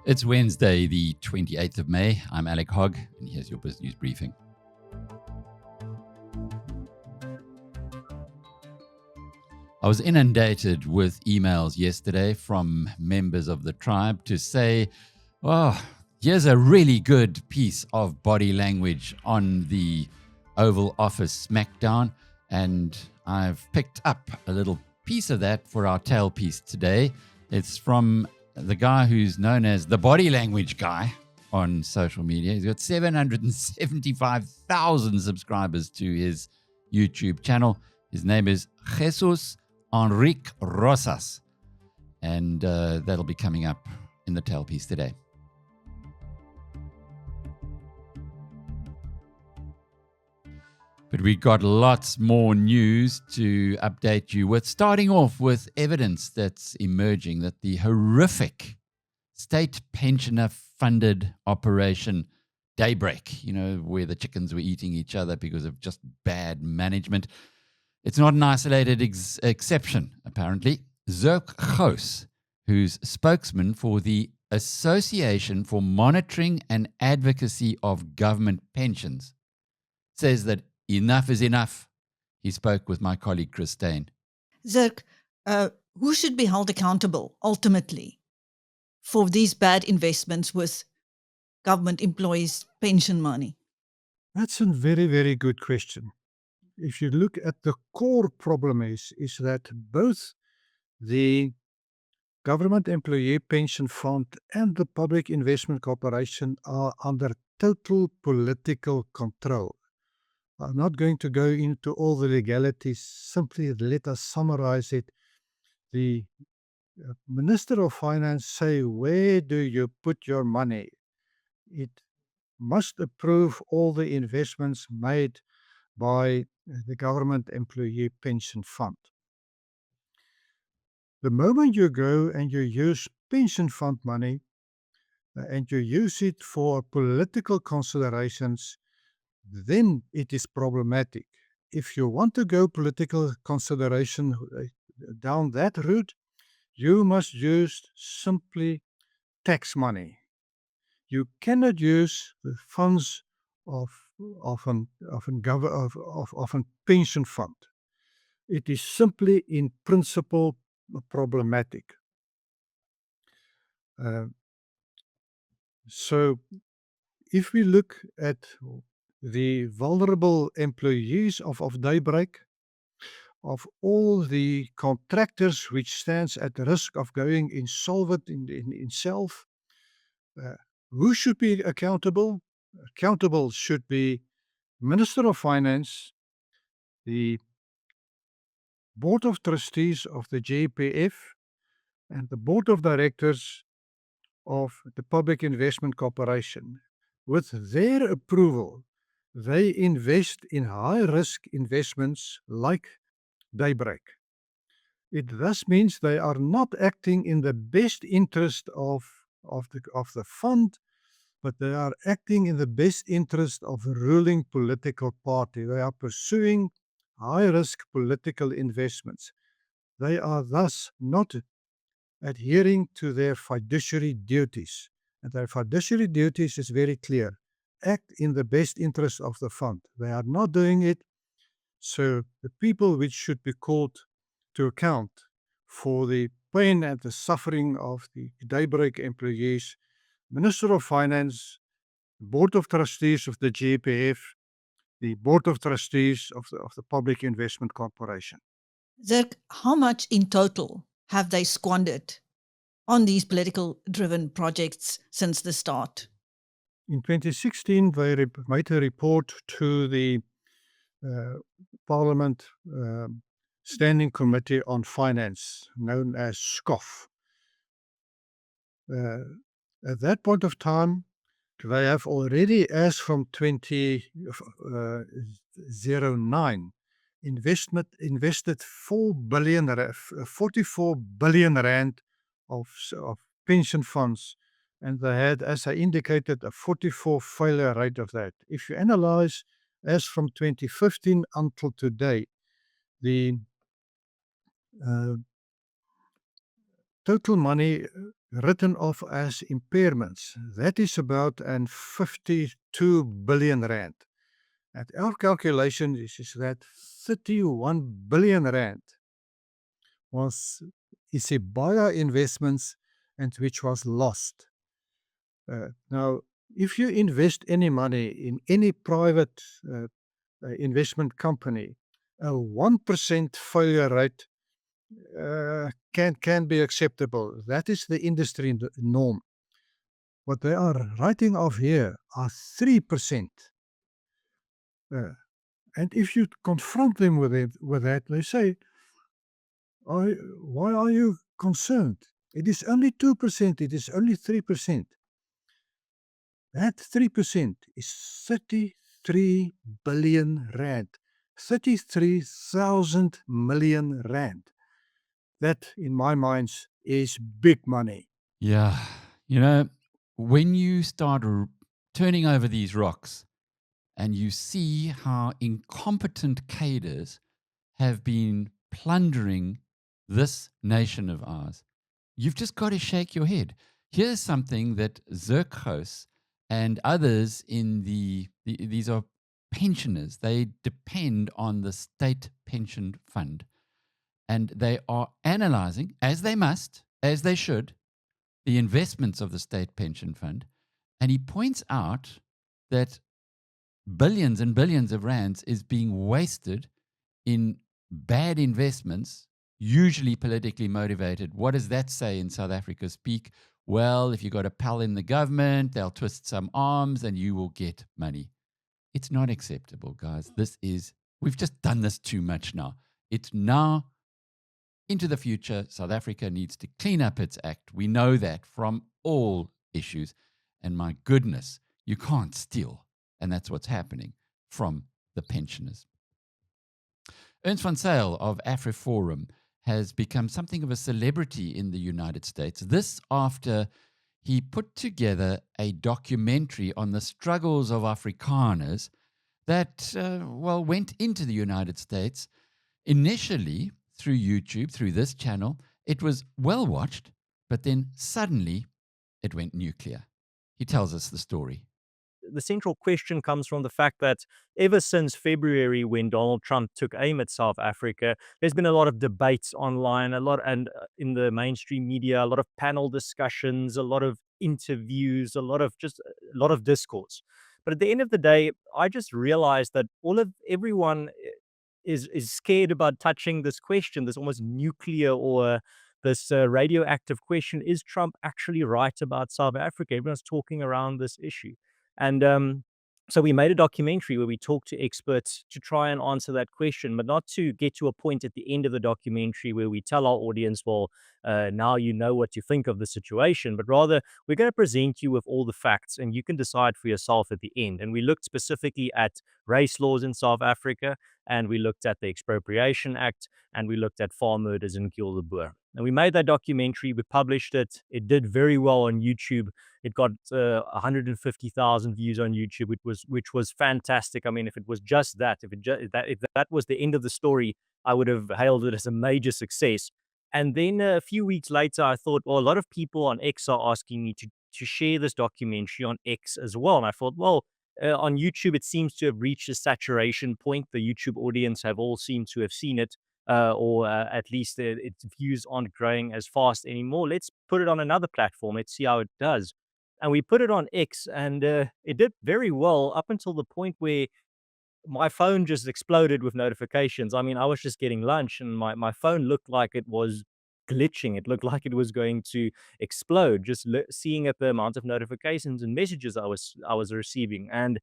It's Wednesday, the 28th of May. I'm Alec Hogg, and here's your BizNews Briefing. I was inundated with emails yesterday from members of the tribe to say, oh, here's a really good piece of body language on the Oval Office Smackdown, and I've picked up a little piece of that for our tailpiece today. It's from the guy who's known as the body language guy on social media. He's got 775,000 subscribers to his YouTube channel. His name is Jesus Enrique Rosas, and that'll be coming up in the tailpiece today. But we got lots more news to update you with, starting off with evidence that's emerging that the horrific state pensioner-funded operation Daybreak, where the chickens were eating each other because of just bad management. It's not an isolated exception, apparently. Zirk Gous, who's spokesman for the Association for Monitoring and Advocacy of Government Pensions, says that enough is enough. He spoke with my colleague Christine. Zirk, who should be held accountable ultimately for these bad investments with government employees' pension money? That's a very, very good question. If you look at the core problem is that both the Government Employee Pension Fund and the Public Investment Corporation are under total political control. I'm not going to go into all the legalities, simply let us summarize it. The Minister of Finance say, where do you put your money? It must approve all the investments made by the Government Employee Pension Fund. The moment you go and you use pension fund money and you use it for political considerations, then it is problematic. If you want to go political consideration down that route, you must use simply tax money. You cannot use the funds of a pension fund. It is simply in principle problematic. So if we look at the vulnerable employees of Daybreak, of all the contractors which stands at risk of going insolvent in itself, who should be accountable? Accountable should be Minister of Finance, the Board of Trustees of the JPF, and the Board of Directors of the Public Investment Corporation. With their approval, they invest in high-risk investments like Daybreak. It thus means they are not acting in the best interest of the fund, but they are acting in the best interest of the ruling political party. They are pursuing high-risk political investments. They are thus not adhering to their fiduciary duties. And their fiduciary duties is very clear. Act in the best interest of the fund. They are not doing it. So the people which should be called to account for the pain and the suffering of the Daybreak employees, Minister of Finance, Board of Trustees of the GPF, the Board of Trustees of the Public Investment Corporation. Zirk, how much in total have they squandered on these political-driven projects since the start? In 2016, they made a report to the Parliament Standing Committee on Finance, known as SCOF. At that point of time, they have already, as from 2009, invested 44 billion rand of pension funds, and they had, as I indicated, a 44 failure rate of that. If you analyze, as from 2015 until today, the total money written off as impairments. That is about an 52 billion rand. At our calculation, this is that 31 billion rand was Isibaya investments and which was lost. Now, if you invest any money in any private investment company, a 1% failure rate can be acceptable. That is the industry norm. What they are writing off here are 3%. And if you confront them with that, they say, why are you concerned? It is only 2%, it is only 3%. That 3% is 33 billion rand, 33,000 million rand. That, in my mind, is big money. Yeah. You know, when you start turning over these rocks and you see how incompetent cadres have been plundering this nation of ours, you've just got to shake your head. Here's something that Zirk Gous and others in these are pensioners. They depend on the state pension fund. And they are analyzing, as they must, as they should, the investments of the state pension fund. And he points out that billions and billions of rands is being wasted in bad investments, usually politically motivated. What does that say in South Africa speak? Well, if you got a pal in the government, they'll twist some arms and you will get money. It's not acceptable, guys. We've just done this too much now. It's now into the future. South Africa needs to clean up its act. We know that from all issues. And my goodness, you can't steal. And that's what's happening from the pensioners. Ernst van Zyl of Afriforum has become something of a celebrity in the United States. This after he put together a documentary on the struggles of Afrikaners that, went into the United States initially through YouTube, through this channel. It was well watched, but then suddenly it went nuclear. He tells us the story. The central question comes from the fact that ever since February, when Donald Trump took aim at South Africa, there's been a lot of debates online, and in the mainstream media, a lot of panel discussions, a lot of interviews, a lot of discourse. But at the end of the day, I just realized that everyone is scared about touching this question, this almost nuclear or this radioactive question. Is Trump actually right about South Africa? Everyone's talking around this issue. And so we made a documentary where we talked to experts to try and answer that question, but not to get to a point at the end of the documentary where we tell our audience, well, now you know what you think of the situation, but rather we're going to present you with all the facts and you can decide for yourself at the end. And we looked specifically at race laws in South Africa, and we looked at the Expropriation Act, and we looked at farm murders in Gilderboer. And we made that documentary, we published it. It did very well on YouTube. It got 150,000 views on YouTube, which was fantastic. I mean, if it was just that, if that was the end of the story, I would have hailed it as a major success. And then a few weeks later, I thought, well, a lot of people on X are asking me to share this documentary on X as well. And I thought, well, on YouTube, it seems to have reached a saturation point. The YouTube audience have all seemed to have seen it. Or at least its views aren't growing as fast anymore. Let's put it on another platform. Let's see how it does. And we put it on X, and it did very well up until the point where my phone just exploded with notifications. I mean, I was just getting lunch, and my phone looked like it was glitching. It looked like it was going to explode, just seeing at the amount of notifications and messages I was receiving. And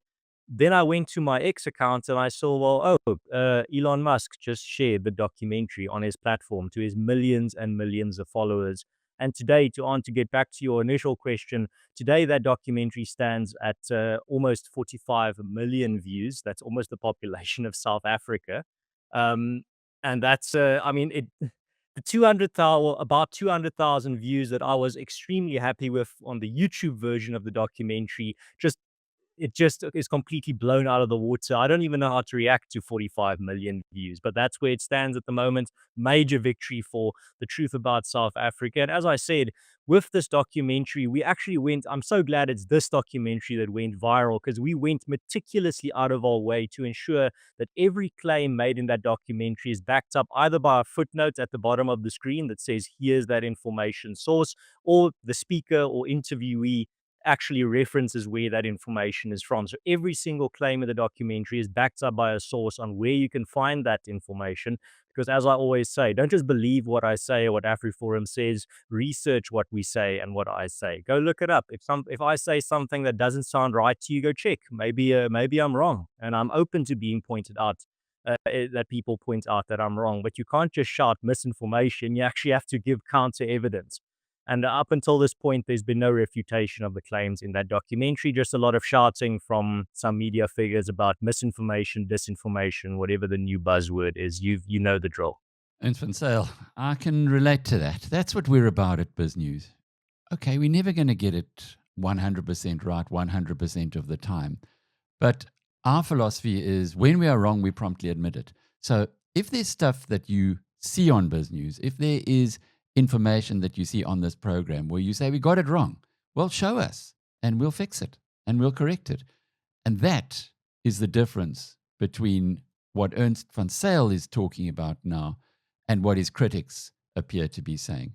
then I went to my X account and I saw, Elon Musk just shared the documentary on his platform to his millions and millions of followers. And today, to get back to your initial question, today that documentary stands at almost 45 million views. That's almost the population of South Africa. And that's, the 200,000, about 200,000 views that I was extremely happy with on the YouTube version of the documentary, just it just is completely blown out of the water. I don't even know how to react to 45 million views, but that's where it stands at the moment. Major victory for the truth about South Africa. And as I said, with this documentary, we actually went, I'm so glad it's this documentary that went viral, because we went meticulously out of our way to ensure that every claim made in that documentary is backed up either by a footnote at the bottom of the screen that says, here's that information source, or the speaker or interviewee actually references where that information is from. So every single claim in the documentary is backed up by a source on where you can find that information. Because as I always say, don't just believe what I say or what Afriforum says, research what we say and what I say. Go look it up. If I say something that doesn't sound right to you, go check. Maybe I'm wrong, and I'm open to being pointed out. That people point out that I'm wrong, but you can't just shout misinformation. You actually have to give counter evidence. And up until this point, there's been no refutation of the claims in that documentary, just a lot of shouting from some media figures about misinformation, disinformation, whatever the new buzzword is. You know the drill. Ernst van Zyl, I can relate to that. That's what we're about at BizNews. Okay, we're never going to get it 100% right 100% of the time. But our philosophy is when we are wrong, we promptly admit it. So if there's stuff that you see on BizNews, if there is information that you see on this program where you say we got it wrong, well, show us and we'll fix it and we'll correct it. And that is the difference between what Ernst van Zyl is talking about now and what his critics appear to be saying.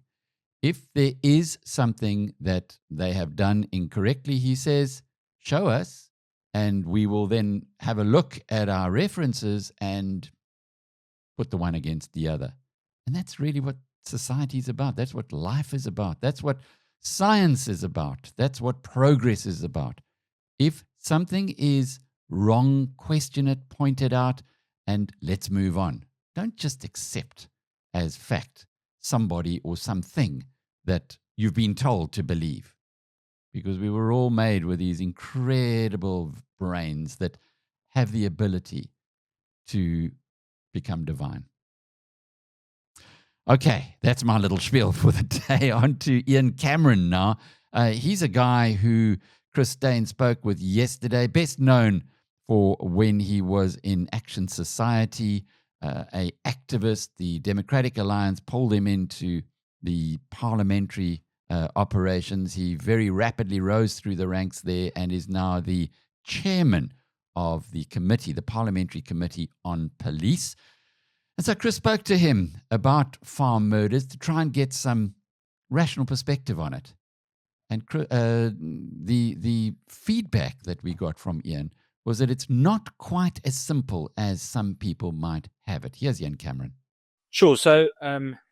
If there is something that they have done incorrectly, he says, show us, and we will then have a look at our references and put the one against the other. And that's really what society is about. That's what life is about. That's what science is about. That's what progress is about. If something is wrong, question it, point it out, and let's move on. Don't just accept as fact somebody or something that you've been told to believe, because we were all made with these incredible brains that have the ability to become divine. Okay, that's my little spiel for the day. On to Ian Cameron now. He's a guy who Chris Dane spoke with yesterday, best known for when he was in Action Society, a activist. The Democratic Alliance pulled him into the parliamentary operations. He very rapidly rose through the ranks there and is now the chairman of the committee, the Parliamentary Committee on Police. And so Chris spoke to him about farm murders to try and get some rational perspective on it. And the feedback that we got from Ian was that it's not quite as simple as some people might have it. Here's Ian Cameron. Sure. So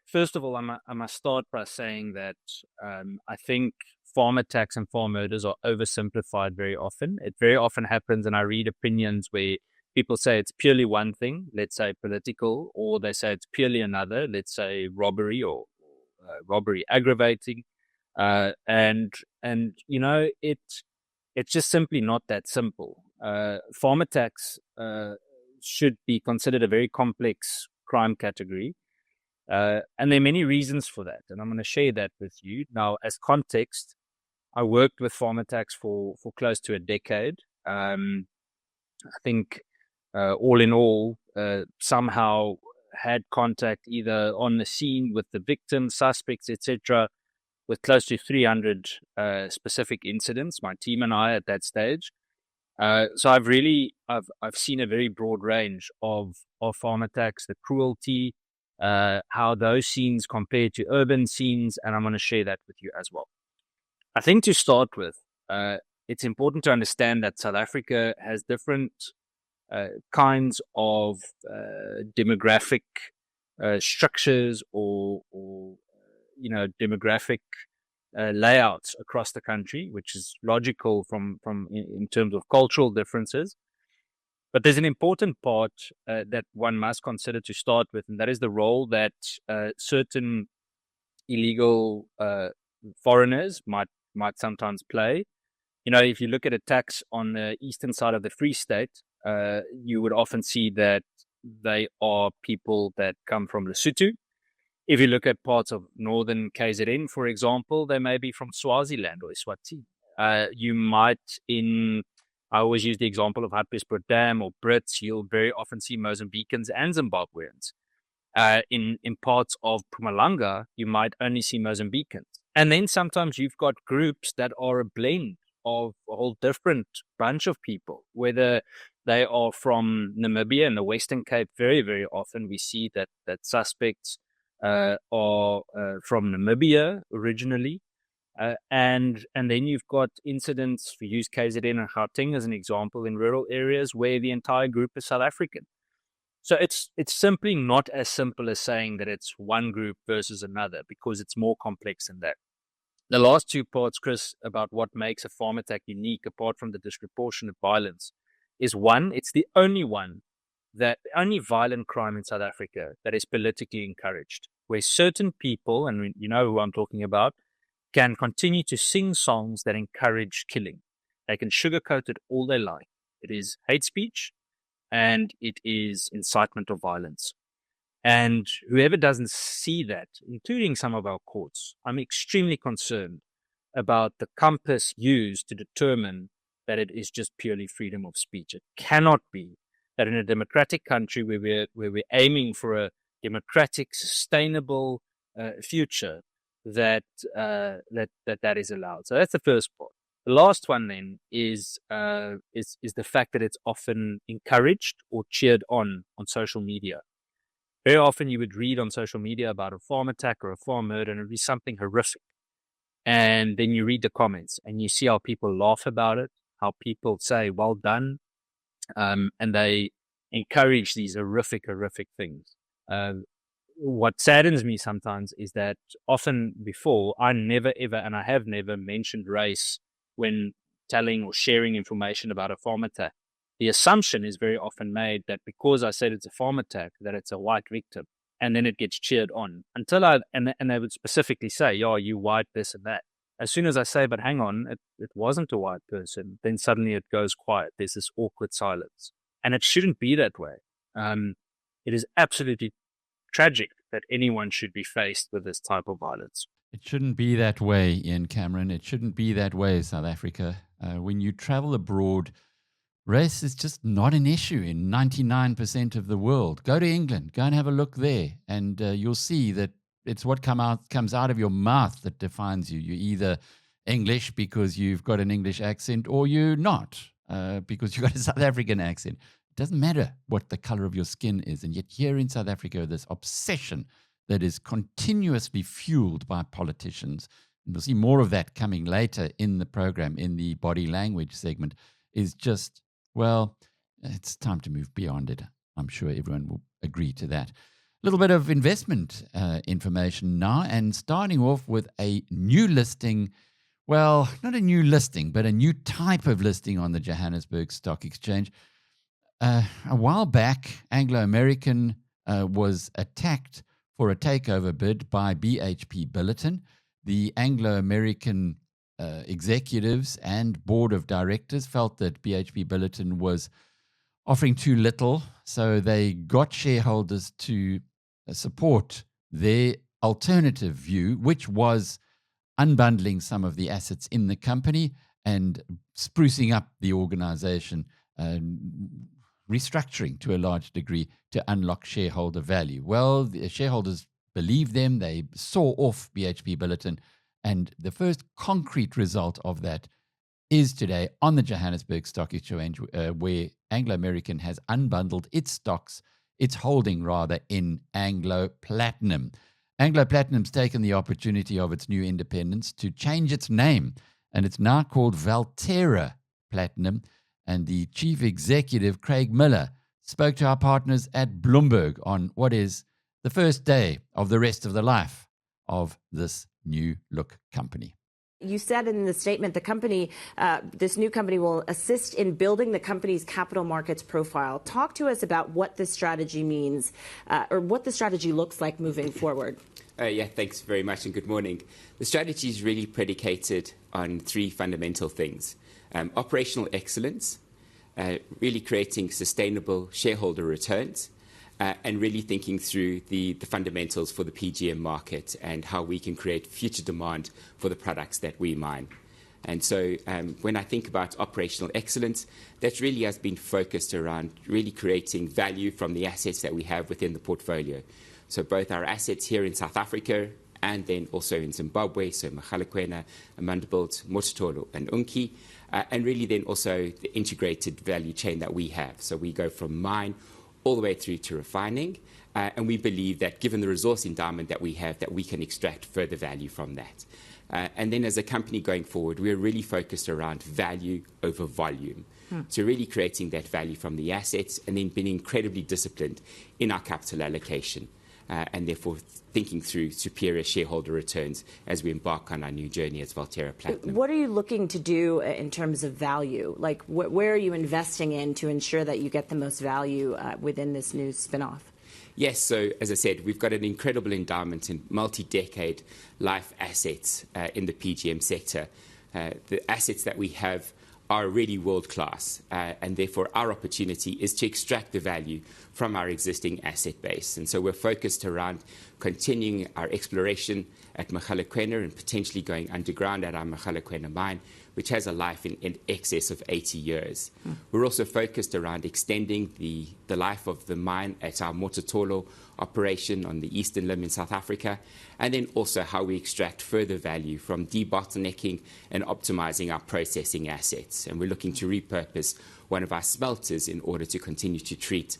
first of all, I must start by saying that I think farm attacks and farm murders are oversimplified very often. It very often happens, and I read opinions where people say it's purely one thing, let's say political, or they say it's purely another, let's say robbery or robbery aggravating. And you know, it's just simply not that simple. Farm attacks should be considered a very complex crime category. And there are many reasons for that. And I'm going to share that with you. Now, as context, I worked with farm attacks for close to a decade. I think all in all, somehow had contact either on the scene with the victims, suspects, etc., with close to 300 specific incidents, my team and I at that stage. So I've seen a very broad range of farm attacks, the cruelty, how those scenes compare to urban scenes, and I'm going to share that with you as well. I think to start with, it's important to understand that South Africa has different kinds of demographic structures or you know, demographic layouts across the country, which is logical from in terms of cultural differences. But there's an important part that one must consider to start with, and that is the role that certain illegal foreigners might sometimes play. You know, if you look at attacks on the eastern side of the Free State, you would often see that they are people that come from Lesotho. If you look at parts of northern KZN, for example, they may be from Swaziland or Eswatini. You might I always use the example of Hartbeespoort or Brits. You'll very often see Mozambicans and Zimbabweans. In parts of Mpumalanga, you might only see Mozambicans. And then sometimes you've got groups that are a blend of a whole different bunch of people, whether they are from Namibia and the Western Cape. Very, very often we see that suspects are from Namibia originally. And then you've got incidents, for use KZN and Gauteng as an example, in rural areas where the entire group is South African. So it's simply not as simple as saying that it's one group versus another, because it's more complex than that. The last two parts, Chris, about what makes a farm attack unique, apart from the disproportionate violence, is one, it's the only violent crime in South Africa that is politically encouraged, where certain people, and you know who I'm talking about, can continue to sing songs that encourage killing. They can sugarcoat it all they like. It is hate speech and it is incitement of violence. And whoever doesn't see that, including some of our courts, I'm extremely concerned about the compass used to determine that it is just purely freedom of speech. It cannot be that in a democratic country where we're aiming for a democratic, sustainable future, that is allowed. So that's the first part. The last one then is the fact that it's often encouraged or cheered on social media. Very often you would read on social media about a farm attack or a farm murder, and it would be something horrific. And then you read the comments and you see how people laugh about it, how people say, well done. And they encourage these horrific things. What saddens me sometimes is that often before, I never ever, and I have never mentioned race when telling or sharing information about a farm attack. The assumption is very often made that because I said it's a farm attack, that it's a white victim, and then it gets cheered on and they would specifically say, "Yeah, you white, this and that." As soon as I say, "But hang on, it wasn't a white person," then suddenly it goes quiet. There's this awkward silence, and it shouldn't be that way. It is absolutely tragic that anyone should be faced with this type of violence. It shouldn't be that way, Ian Cameron. It shouldn't be that way, South Africa. When you travel abroad, race is just not an issue in 99% of the world. Go to England, go and have a look there, and you'll see that it's what comes out of your mouth that defines you. You're either English because you've got an English accent, or you're not because you've got a South African accent. It doesn't matter what the color of your skin is. And yet here in South Africa, this obsession that is continuously fueled by politicians, and we'll see more of that coming later in the program, in the body language segment, is just, well, it's time to move beyond it. I'm sure everyone will agree to that. A little bit of investment information now, and starting off with a new listing. Well, not a new listing, but a new type of listing on the Johannesburg Stock Exchange. A while back, Anglo American was attacked for a takeover bid by BHP Billiton. The Anglo American executives and board of directors felt that BHP Billiton was offering too little, so they got shareholders to support their alternative view, which was unbundling some of the assets in the company and sprucing up the organization, restructuring to a large degree to unlock shareholder value. Well, the shareholders believed them. They saw off BHP Billiton, and the first concrete result of that is today on the Johannesburg Stock Exchange, where Anglo American has unbundled its stocks, its holding rather, in Anglo Platinum. Anglo Platinum's taken the opportunity of its new independence to change its name, and it's now called Valtera Platinum. And the chief executive, Craig Miller, spoke to our partners at Bloomberg on what is the first day of the rest of the life of this new look company. You said in the statement the company, this new company will assist in building the company's capital markets profile. Talk to us about what this strategy means or what the strategy looks like moving forward. Yeah, thanks very much and good morning. The strategy is really predicated on three fundamental things. Operational excellence, really creating sustainable shareholder returns, and really thinking through the fundamentals for the PGM market and how we can create future demand for the products that we mine. And so when I think about operational excellence, that really has been focused around really creating value from the assets that we have within the portfolio. So both our assets here in South Africa and then also in Zimbabwe, so Mogalakwena, Amandelbult, Mototolo and Unki, and really then also the integrated value chain that we have. So we go from mine all the way through to refining, and we believe that given the resource endowment that we have, that we can extract further value from that. And then as a company going forward, we're really focused around value over volume. So really creating that value from the assets and then being incredibly disciplined in our capital allocation. And therefore thinking through superior shareholder returns as we embark on our new journey as Valtera Platinum. What are you looking to do in terms of value? Like, where are you investing in to ensure that you get the most value within this new spin-off? Yes, so as I said, we've got an incredible endowment in multi-decade life assets in the PGM sector. The assets that we have are really world-class, and therefore our opportunity is to extract the value from our existing asset base. And so we're focused around continuing our exploration at Mogalakwena and potentially going underground at our Mogalakwena mine, which has a life in excess of 80 years. We're also focused around extending the life of the mine at our Mototolo operation on the eastern limb in South Africa, and then also how we extract further value from debottlenecking and optimizing our processing assets. And we're looking to repurpose one of our smelters in order to continue to treat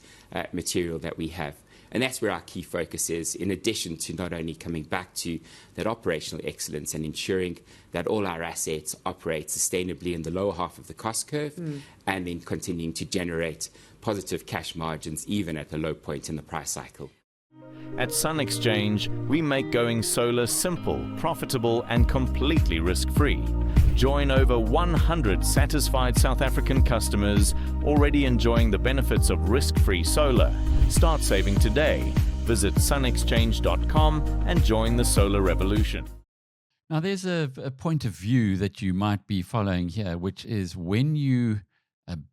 material that we have. And that's where our key focus is, in addition to not only coming back to that operational excellence and ensuring that all our assets operate sustainably in the lower half of the cost curve, and then continuing to generate positive cash margins even at the low point in the price cycle. At Sun Exchange, we make going solar simple, profitable, and completely risk-free. Join over 100 satisfied South African customers already enjoying the benefits of risk-free solar. Start saving today. Visit sunexchange.com and join the solar revolution. Now, there's a point of view that you might be following here, which is when you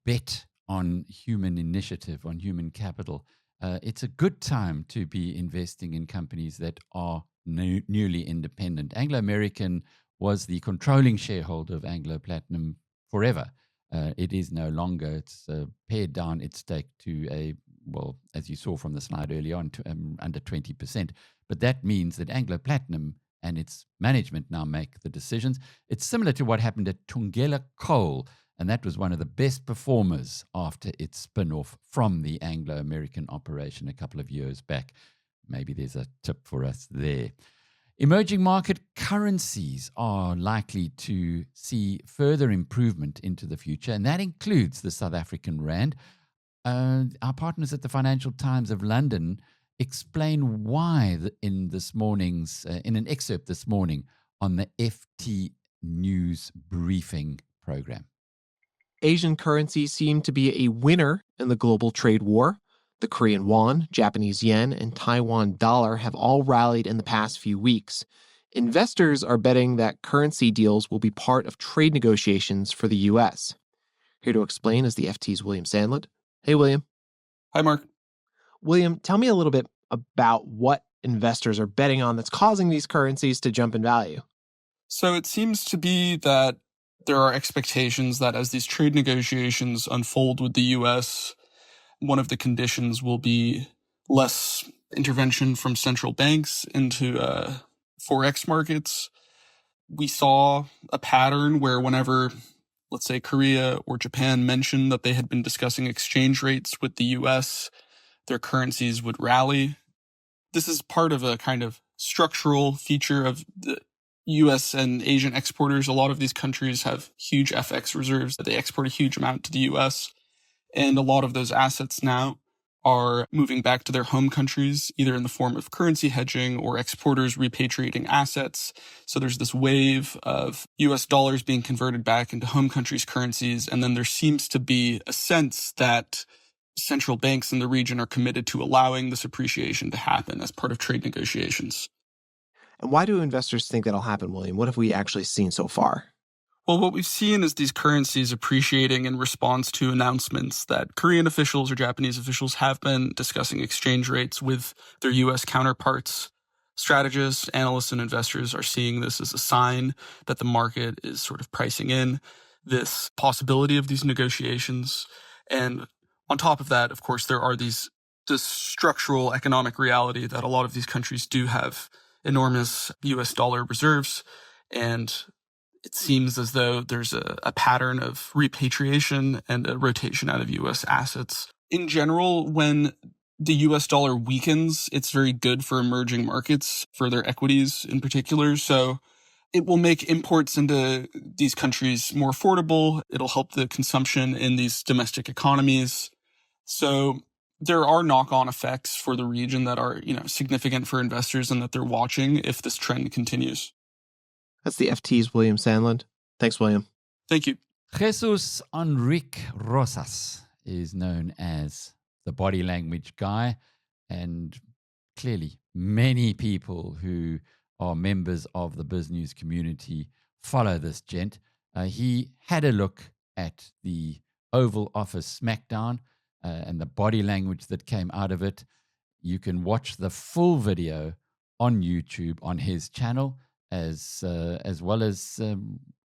bet on human initiative, on human capital, it's a good time to be investing in companies that are newly independent. Anglo American was the controlling shareholder of Anglo Platinum forever. It is no longer. It's pared down its stake to well, as you saw from the slide earlier on, to under 20%. But that means that Anglo Platinum and its management now make the decisions. It's similar to what happened at Thungela Coal, and that was one of the best performers after its spin-off from the Anglo-American operation a couple of years back. Maybe there's a tip for us there. Emerging market currencies are likely to see further improvement into the future, and that includes the South African rand. Our partners at the Financial Times of London explain why in an excerpt this morning on the BizNews Briefing program. Asian currencies seem to be a winner in the global trade war. The Korean won, Japanese yen, and Taiwan dollar have all rallied in the past few weeks. Investors are betting that currency deals will be part of trade negotiations for the U.S. Here to explain is the FT's William Sandlett. Hey, William. Hi, Mark. William, tell me a little bit about what investors are betting on that's causing these currencies to jump in value. So it seems to be that there are expectations that as these trade negotiations unfold with the U.S., one of the conditions will be less intervention from central banks into forex markets. We saw a pattern where whenever, let's say, Korea or Japan mentioned that they had been discussing exchange rates with the U.S., their currencies would rally. This is part of a kind of structural feature of the U.S. and Asian exporters. A lot of these countries have huge FX reserves that they export a huge amount to the U.S., and a lot of those assets now are moving back to their home countries, either in the form of currency hedging or exporters repatriating assets. So there's this wave of US dollars being converted back into home countries' currencies. And then there seems to be a sense that central banks in the region are committed to allowing this appreciation to happen as part of trade negotiations. And why do investors think that'll happen, William? What have we actually seen so far? Well, what we've seen is these currencies appreciating in response to announcements that Korean officials or Japanese officials have been discussing exchange rates with their U.S. counterparts. strategists, analysts, and investors are seeing this as a sign that the market is sort of pricing in this possibility of these negotiations. And on top of that, of course, there are this structural economic reality that a lot of these countries do have enormous US dollar reserves. And it seems as though there's a pattern of repatriation and a rotation out of US assets. In general, when the US dollar weakens, it's very good for emerging markets, for their equities in particular. So it will make imports into these countries more affordable. It'll help the consumption in these domestic economies. So there are knock-on effects for the region that are, significant for investors and that they're watching if this trend continues. That's the FT's William Sandland. Thanks, William. Thank you. Jesus Enrique Rosas is known as the body language guy, and clearly many people who are members of the BizNews community follow this gent. He had a look at the Oval Office smackdown and the body language that came out of it. You can watch the full video on YouTube on his channel, as well as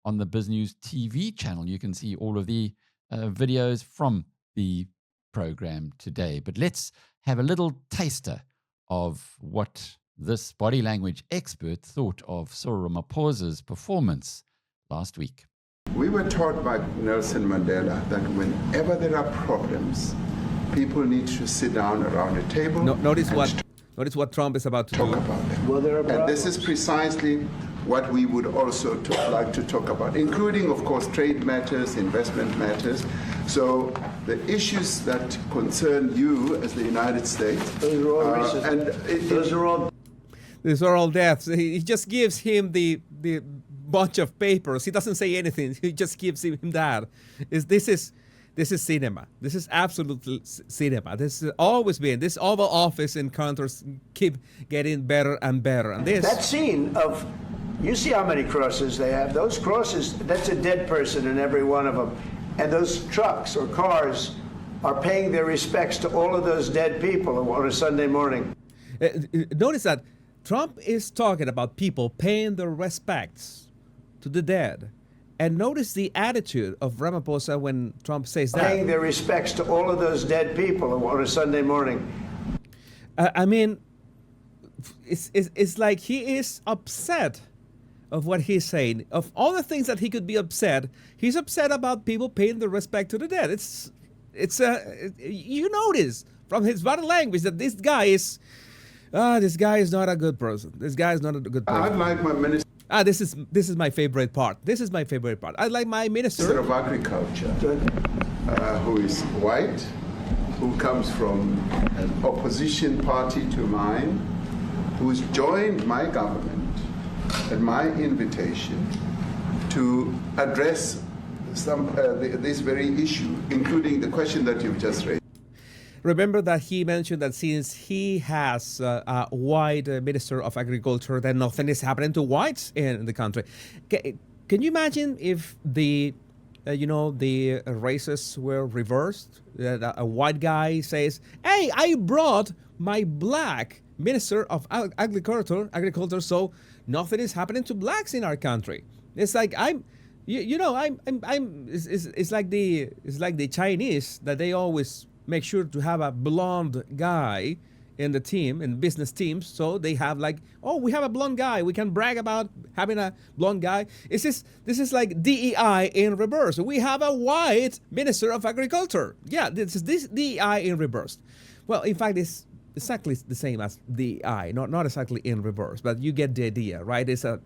on the BizNews TV channel. You can see all of the videos from the program today. But let's have a little taster of what this body language expert thought of Cyril Ramaphosa's performance last week. We were taught by Nelson Mandela that whenever there are problems, people need to sit down around a table. Notice what Trump is about to talk do. About them. Well, and this is precisely what we would also like to talk about, including, of course, trade matters, investment matters. So the issues that concern you as the United States. Those are all racist. These are all deaths. He just gives him the bunch of papers. He doesn't say anything. He just gives him that. This is cinema. This is absolute cinema. This has always been. This Oval Office encounters keep getting better and better. And that scene of, you see how many crosses they have. Those crosses, that's a dead person in every one of them. And those trucks or cars are paying their respects to all of those dead people on a Sunday morning. Notice that Trump is talking about people paying their respects to the dead. And notice the attitude of Ramaphosa when Trump says that. Paying their respects to all of those dead people on a Sunday morning. I mean, it's like he is upset of what he's saying. Of all the things that he could be upset, he's upset about people paying their respect to the dead. You notice from his body language that this guy is not a good person. This guy is not a good person. I'd like my minister. This is my favorite part. This is my favorite part. I'd like my minister of Agriculture, who is white, who comes from an opposition party to mine, who's joined my government at my invitation to address this very issue, including the question that you've just raised. Remember that he mentioned that since he has a white Minister of Agriculture, then nothing is happening to whites in the country. Can you imagine if the races were reversed? A white guy says, "Hey, I brought my black Minister of Agriculture, so nothing is happening to blacks in our country." It's like it's like the Chinese that they always make sure to have a blonde guy in the team, in business teams. So they have like, we have a blonde guy. We can brag about having a blonde guy. This is like DEI in reverse. We have a white Minister of Agriculture. Yeah, this is DEI in reverse. Well, in fact, it's exactly the same as DEI, not exactly in reverse, but you get the idea, right? It's a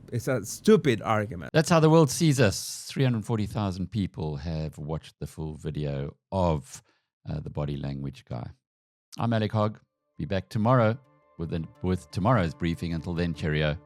stupid argument. That's how the world sees us. 340,000 people have watched the full video of the body language guy. I'm Alec Hogg. Be back tomorrow with tomorrow's briefing. Until then, cheerio.